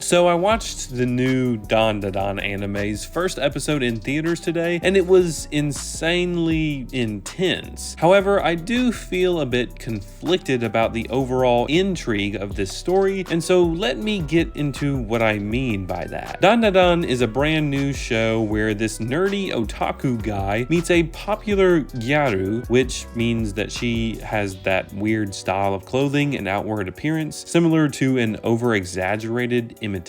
So I watched the new Dandadan anime's first episode in theaters today, and it was insanely intense. However, I do feel a bit conflicted about the overall intrigue of this story, and so let me get into what I mean by that. Dandadan is a brand new show where this nerdy otaku guy meets a popular gyaru, which means that she has that weird style of clothing and outward appearance, similar to an over-exaggerated imitation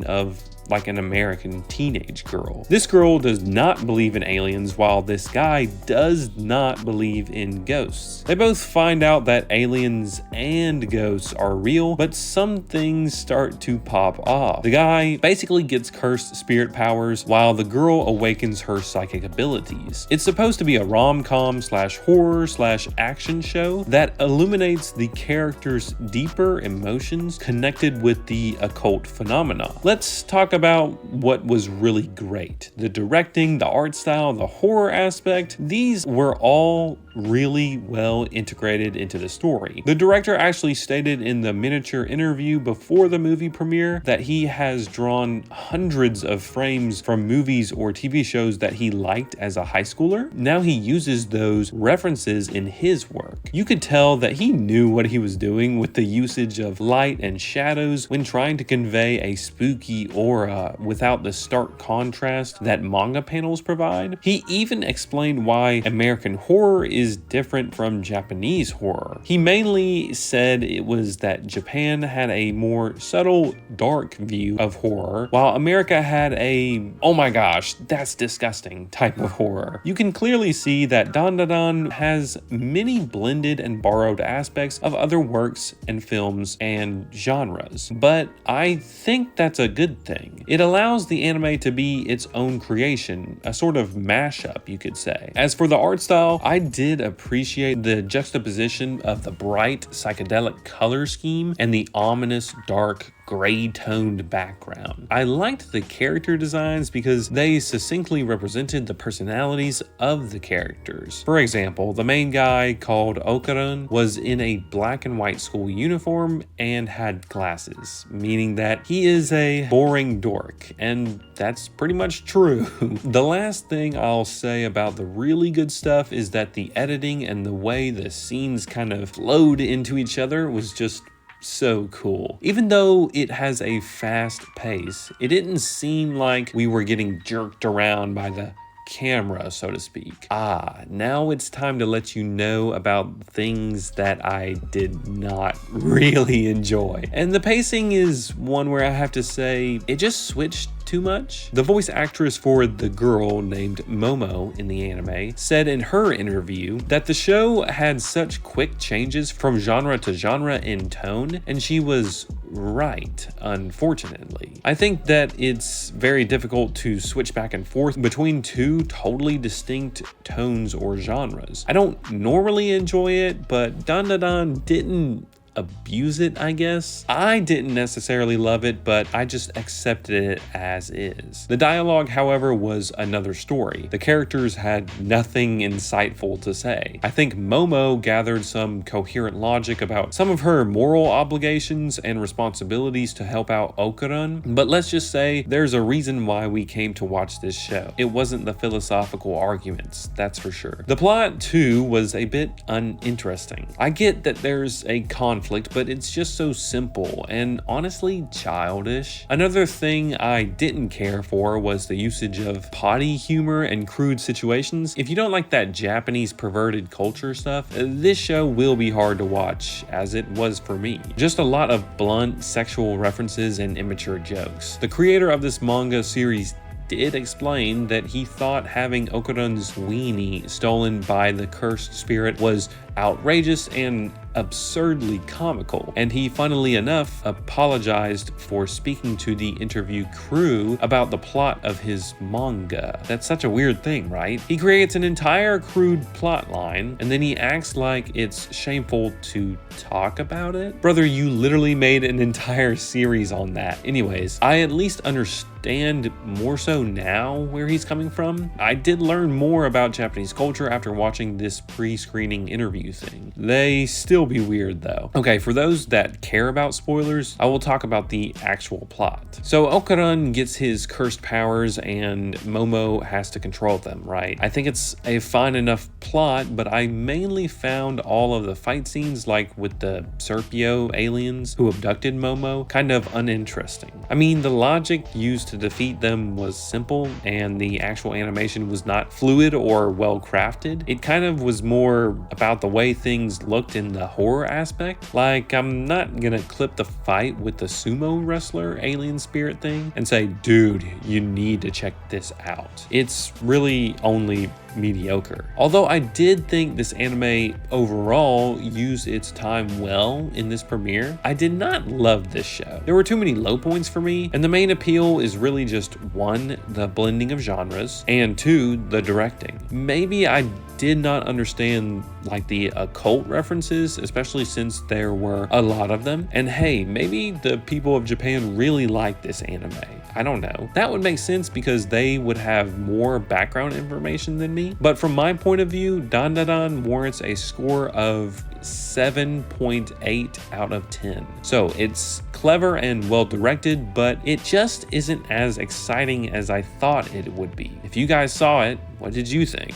of like an American teenage girl. This girl does not believe in aliens, while this guy does not believe in ghosts. They both find out that aliens and ghosts are real, but some things start to pop off. The guy basically gets cursed spirit powers, while the girl awakens her psychic abilities. It's supposed to be a rom-com slash horror slash action show that illuminates the characters' deeper emotions connected with the occult phenomena. Let's talk about what was really great. The directing, the art style, the horror aspect, these were all really well integrated into the story. The director actually stated in the miniature interview before the movie premiere that he has drawn hundreds of frames from movies or TV shows that he liked as a high schooler. Now he uses those references in his work. You could tell that he knew what he was doing with the usage of light and shadows when trying to convey a spooky aura without the stark contrast that manga panels provide. He even explained why American horror is different from Japanese horror. He mainly said it was that Japan had a more subtle, dark view of horror, while America had a, oh my gosh, that's disgusting type of horror. You can clearly see that Dandadan has many blended and borrowed aspects of other works and films and genres, but I think that's a good thing. It allows the anime to be its own creation, a sort of mashup, you could say. As for the art style, I did appreciate the juxtaposition of the bright psychedelic color scheme and the ominous dark gray-toned background. I liked the character designs because they succinctly represented the personalities of the characters. For example, the main guy, called Okarun, was in a black and white school uniform and had glasses, meaning that he is a boring dork, and that's pretty much true. The last thing I'll say about the really good stuff is that the editing and the way the scenes kind of flowed into each other was just so cool. Even though it has a fast pace, it didn't seem like we were getting jerked around by the camera, so to speak. Now it's time to let you know about things that I did not really enjoy. And the pacing is one where I have to say, it just switched too much. The voice actress for the girl named Momo in the anime said in her interview that the show had such quick changes from genre to genre in tone, and she was right, unfortunately. I think that it's very difficult to switch back and forth between two totally distinct tones or genres. I don't normally enjoy it, but Dandadan didn't abuse it, I guess. I didn't necessarily love it, but I just accepted it as is. The dialogue, however, was another story. The characters had nothing insightful to say. I think Momo gathered some coherent logic about some of her moral obligations and responsibilities to help out Okarun, but let's just say there's a reason why we came to watch this show. It wasn't the philosophical arguments, that's for sure. The plot, too, was a bit uninteresting. I get that there's a conflict, but it's just so simple and honestly childish. Another thing I didn't care for was the usage of potty humor and crude situations. If you don't like that Japanese perverted culture stuff, this show will be hard to watch, as it was for me. Just a lot of blunt sexual references and immature jokes. The creator of this manga series did explain that he thought having Okarun's weenie stolen by the cursed spirit was outrageous and absurdly comical, and he funnily enough apologized for speaking to the interview crew about the plot of his manga. That's such a weird thing, right? He creates an entire crude plot line and then he acts like it's shameful to talk about it. Brother, you literally made an entire series on that. Anyways, I at least understand more so now where he's coming from. I did learn more about Japanese culture after watching this pre-screening interview thing. They still be weird though. Okay, for those that care about spoilers, I will talk about the actual plot. So Okuran gets his cursed powers and Momo has to control them, right? I think it's a fine enough plot, but I mainly found all of the fight scenes, like with the Serpio aliens who abducted Momo, kind of uninteresting. I mean, the logic used to defeat them was simple and the actual animation was not fluid or well crafted. It kind of was more about the way things looked in the horror aspect. Like, I'm not gonna clip the fight with the sumo wrestler alien spirit thing and say, dude, you need to check this out. It's really only mediocre. Although I did think this anime overall used its time well in this premiere, I did not love this show. There were too many low points for me, and the main appeal is really just 1, the blending of genres, and 2, the directing. Maybe I did not understand like the occult references, especially since there were a lot of them. And hey, maybe the people of Japan really like this anime. I don't know. That would make sense because they would have more background information than me. But from my point of view, Dandadan warrants a score of 7.8 out of 10. So it's clever and well directed, but it just isn't as exciting as I thought it would be. If you guys saw it, what did you think?